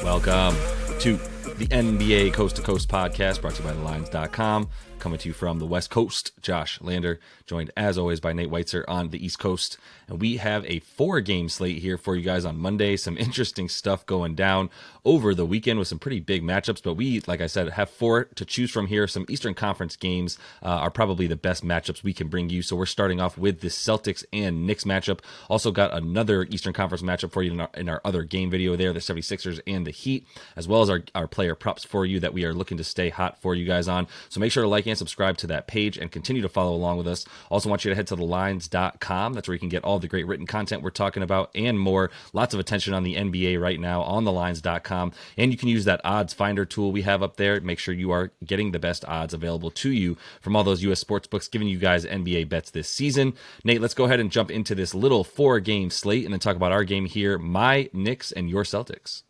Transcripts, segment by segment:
Welcome to the NBA Coast to Coast podcast brought to you by thelines.com. Coming to you from the West Coast, Josh Lander, joined as always by Nate Weitzer on the East Coast. And we have a 4-game slate here for you guys on Monday. Some interesting stuff going down over the weekend with some pretty big matchups. But we, like I said, have 4 to choose from here. Some Eastern Conference games are probably the best matchups we can bring you. So we're starting off with the Celtics and Knicks matchup. Also got another Eastern Conference matchup for you in our other game video there, the 76ers and the Heat, as well as our player props for you that we are looking to stay hot for you guys on. So make sure to like and subscribe to that page and continue to follow along with us. Also want you to head to thelines.com. That's where you can get all the great written content we're talking about and more. Lots of attention on the NBA right now on thelines.com. And you can use that odds finder tool we have up there. Make sure you are getting the best odds available to you from all those U.S. sports books, giving you guys NBA bets this season. Nate, let's go ahead and jump into this little 4-game slate and then talk about our game here, my Knicks and your Celtics.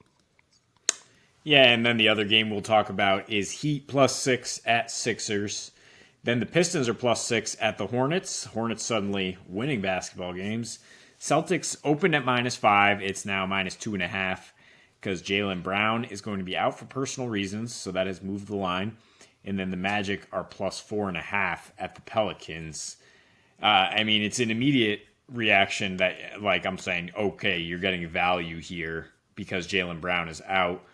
Yeah, and then the other game we'll talk about is Heat +6 at Sixers. Then the Pistons are +6 at the Hornets. Hornets suddenly winning basketball games. Celtics opened at -5. It's now -2.5 because Jaylen Brown is going to be out for personal reasons, so that has moved the line. And then the Magic are +4.5 at the Pelicans. It's an immediate reaction that, like, I'm saying, okay, you're getting value here because Jaylen Brown is out.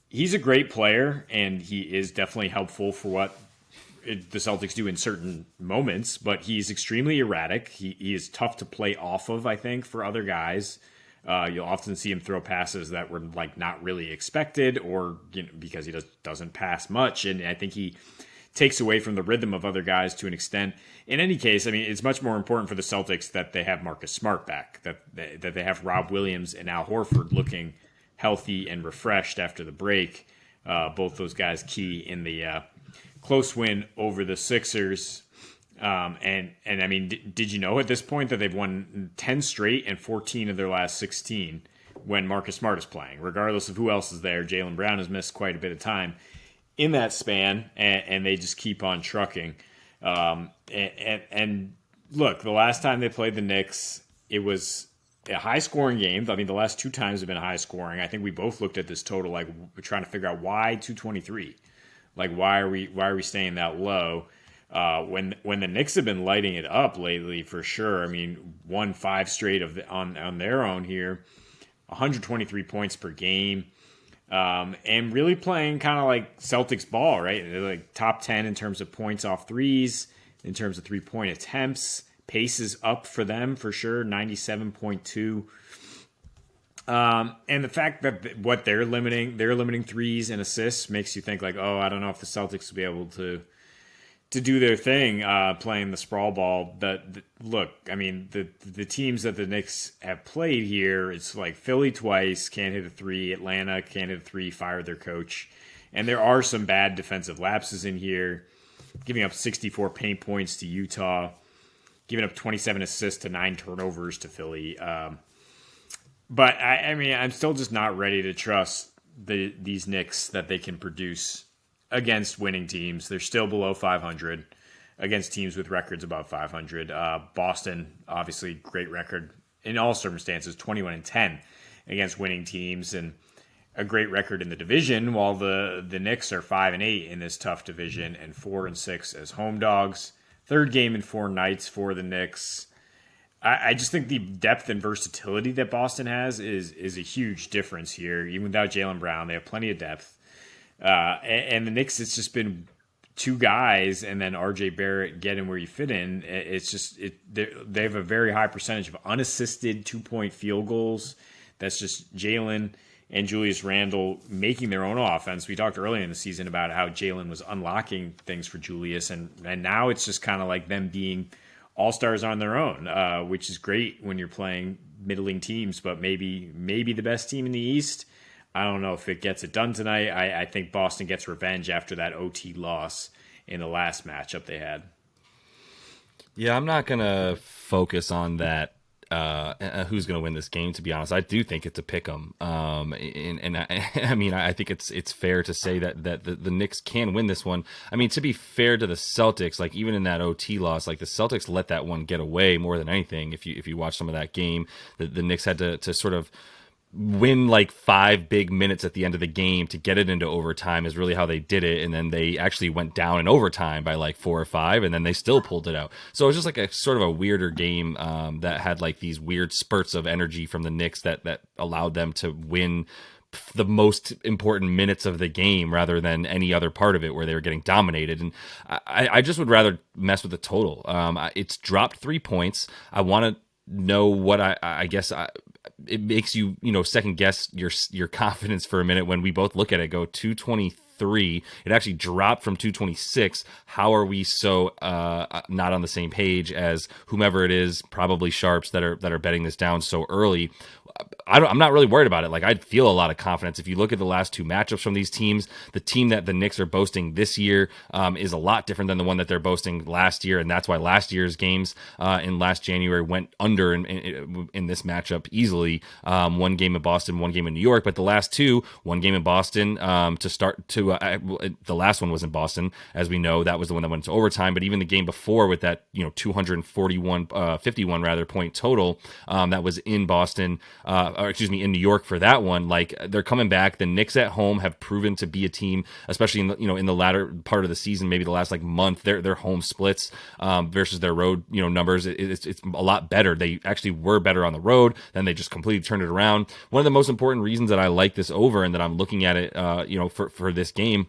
He's a great player, and he is definitely helpful for what the Celtics do in certain moments, but he's extremely erratic. He is tough to play off of, I think, for other guys. You'll often see him throw passes that were not really expected, or because he doesn't pass much, and I think he takes away from the rhythm of other guys to an extent. In any case, it's much more important for the Celtics that they have Marcus Smart back, that they have Rob Williams and Al Horford looking healthy and refreshed after the break. Both those guys key in the close win over the Sixers. Did you know at this point that they've won 10 straight and 14 of their last 16 when Marcus Smart is playing? Regardless of who else is there, Jaylen Brown has missed quite a bit of time in that span, and they just keep on trucking. And look, the last time they played the Knicks, it was a high-scoring game. The last 2 times have been high-scoring. I think we both looked at this total, we're trying to figure out why 223. Why are we staying that low? When the Knicks have been lighting it up lately, for sure. Won 5 straight on their own here, 123 points per game, and really playing kind of like Celtics ball, right? They're top 10 in terms of points off threes, in terms of 3-point attempts. Pace is up for them for sure, 97.2. And the fact that what they're limiting threes and assists makes you think I don't know if the Celtics will be able to do their thing playing the sprawl ball. The teams that the Knicks have played here, it's Philly twice, can't hit a 3, Atlanta can't hit a 3, fired their coach. And there are some bad defensive lapses in here, giving up 64 paint points to Utah, giving up 27 assists to 9 turnovers to Philly. But I'm still just not ready to trust these Knicks that they can produce against winning teams. They're still below 500 against teams with records above 500. Boston, obviously, great record in all circumstances, 21-10 against winning teams, and a great record in the division. While the Knicks are 5-8 in this tough division and 4-6 as home dogs. 3rd game in 4 nights for the Knicks. I just think the depth and versatility that Boston has is a huge difference here. Even without Jaylen Brown, they have plenty of depth. And the Knicks, it's just been 2 guys and then R.J. Barrett getting where you fit in. It's just they have a very high percentage of unassisted 2-point field goals. That's just Jaylen and Julius Randle making their own offense. We talked earlier in the season about how Jaylen was unlocking things for Julius, and now it's just kind of like them being all-stars on their own, which is great when you're playing middling teams, but maybe the best team in the East. I don't know if it gets it done tonight. I think Boston gets revenge after that OT loss in the last matchup they had. Yeah, I'm not going to focus on that who's going to win this game, to be honest. I do think it's a pick 'em. I think it's fair to say that the Knicks can win this one. To be fair to the Celtics, even in that OT loss, the Celtics let that one get away more than anything. If you watch some of that game, the Knicks had to sort of win like 5 big minutes at the end of the game to get it into overtime is really how they did it. And then they actually went down in overtime by like 4 or 5, and then they still pulled it out. So it was just like a sort of a weirder game that had like these weird spurts of energy from the Knicks that allowed them to win the most important minutes of the game rather than any other part of it where they were getting dominated. And I just would rather mess with the total. It's dropped 3 points. I want to know what I guess it makes you second guess your confidence for a minute when we both look at it, go 223. It actually dropped from 226. How are we so not on the same page as whomever it is, probably sharps that are betting this down so early? I'm not really worried about it. Like, I feel a lot of confidence. If you look at the last 2 matchups from these teams, the team that the Knicks are boasting this year is a lot different than the one that they're boasting last year, and that's why last year's games in last January went under in this matchup easily. 1 game in Boston, 1 game in New York, but the last 2, 1 game in Boston the last one was in Boston, as we know. That was the one that went into overtime. But even the game before with that 51 rather point total that was in Boston. In New York for that one. Like, they're coming back. The Knicks at home have proven to be a team, especially in the latter part of the season, maybe the last like month. Their home splits versus their road numbers, it's a lot better. They actually were better on the road. Then they just completely turned it around. One of the most important reasons that I like this over and that I'm looking at it, for this game,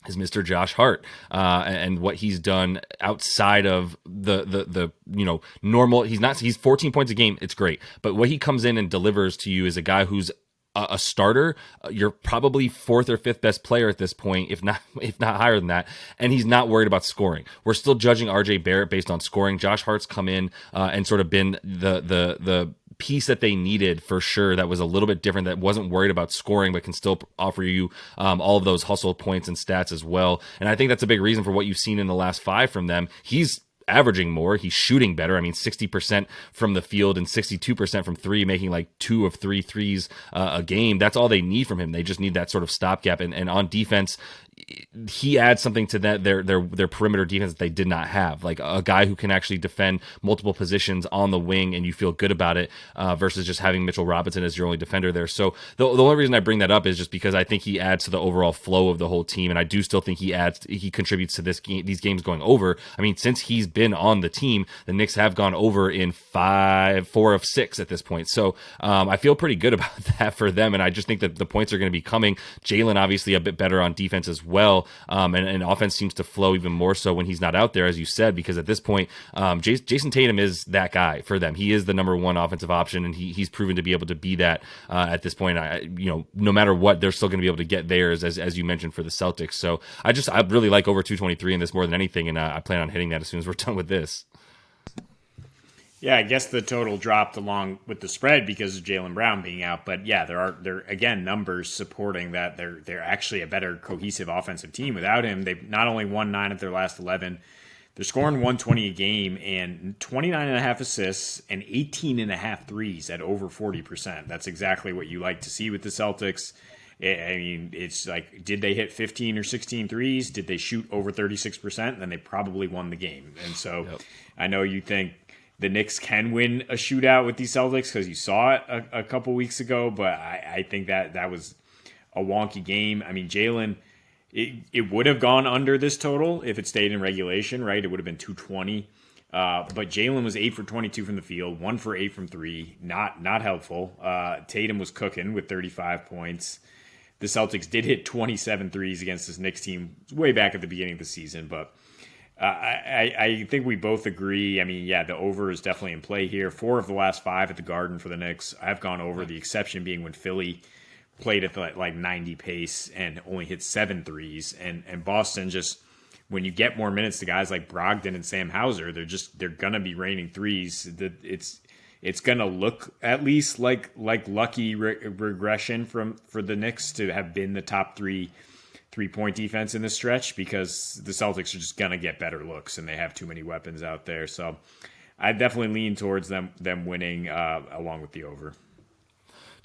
is Mr. Josh Hart and what he's done outside of the normal. He's 14 points a game. It's great. But what he comes in and delivers to you is a guy who's a starter. You're probably 4th or 5th best player at this point, if not higher than that. And he's not worried about scoring. We're still judging RJ Barrett based on scoring. Josh Hart's come in and sort of been the piece that they needed for sure, that was a little bit different, that wasn't worried about scoring but can still offer you all of those hustle points and stats as well. And I think that's a big reason for what you've seen in the last 5 from them. He's averaging more. He's shooting better. I mean, 60% from the field and 62% from 3, making like 2 of 3 threes a game. That's all they need from him. They just need that sort of stopgap. And on defense, he adds something to that their perimeter defense that they did not have, like a guy who can actually defend multiple positions on the wing, and you feel good about it versus just having Mitchell Robinson as your only defender there. So the only reason I bring that up is just because I think he adds to the overall flow of the whole team, and I do still think he contributes to these games going over. I mean, since he's been on the team, the Knicks have gone over in 4 of 6 at this point. So I feel pretty good about that for them, and I just think that the points are going to be coming. Jalen obviously a bit better on defense as well, and offense seems to flow even more so when he's not out there, as you said, because at this point, Jason Tatum is that guy for them. He is the number 1 offensive option, and he's proven to be able to be that at this point. No matter what, they're still going to be able to get theirs, as you mentioned, for the Celtics. So I really like over 223 in this more than anything, and I plan on hitting that as soon as we're done with this. Yeah, I guess the total dropped along with the spread because of Jaylen Brown being out. But yeah, there are again numbers supporting that they're actually a better cohesive offensive team without him. They've not only won 9 of their last 11, they're scoring 120 a game and 29.5 assists and 18.5 threes at over 40%. That's exactly what you like to see with the Celtics. I mean, it's like, did they hit 15 or 16 threes? Did they shoot over 36%? Then they probably won the game. And so yep. I know you think the Knicks can win a shootout with these Celtics because you saw it a couple weeks ago, but I think that was a wonky game. I mean, Jalen, it would have gone under this total if it stayed in regulation, right? It would have been 220. But Jalen was 8 for 22 from the field, 1 for 8 from 3. Not helpful. Tatum was cooking with 35 points. The Celtics did hit 27 threes against this Knicks team way back at the beginning of the season, but I think we both agree. I mean, yeah, the over is definitely in play here. 4 of the last 5 at the Garden for the Knicks. I've gone over, the exception being when Philly played at the like 90 pace and only hit 7 threes. And Boston just, when you get more minutes to guys like Brogdon and Sam Hauser, they're gonna be raining threes. It's gonna look at least like lucky regression for the Knicks to have been the top 3-point defense in this stretch, because the Celtics are just gonna get better looks and they have too many weapons out there. So I definitely lean towards them winning along with the over.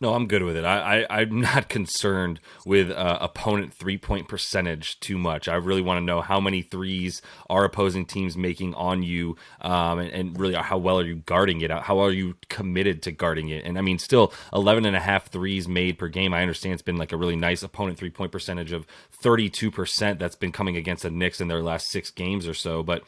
No, I'm good with it. I'm not concerned with opponent 3-point percentage too much. I really want to know how many threes are opposing teams making on you, and really how well are you guarding it? How are you committed to guarding it? And I mean, still 11.5 threes made per game. I understand it's been like a really nice opponent 3-point percentage of 32% that's been coming against the Knicks in their last 6 games or so. But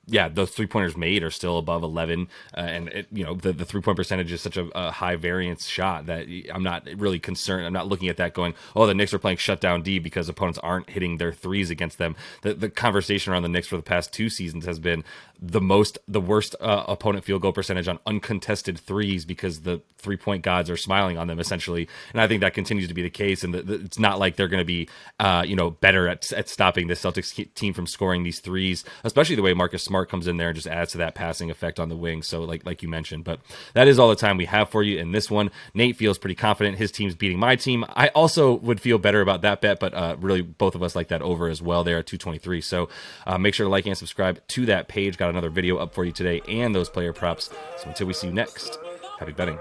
yeah, those 3-pointers made are still above 11, and the 3-point percentage is such a high variance shot that I'm not really concerned. I'm not looking at that going, oh, the Knicks are playing shutdown D because opponents aren't hitting their threes against them. The conversation around the Knicks for the past 2 seasons has been the worst opponent field goal percentage on uncontested threes because the 3-point gods are smiling on them essentially. And I think that continues to be the case. And it's not like they're going to be, better at stopping the Celtics team from scoring these threes, especially the way Marcus Smart comes in there and just adds to that passing effect on the wing. So like you mentioned, but that is all the time we have for you in this one. Nate feels pretty confident his team's beating my team. I also would feel better about that bet, but really both of us like that over as well there at 223. So make sure to like and subscribe to that page. Got another video up for you today and those player props. So until we see you next, happy betting.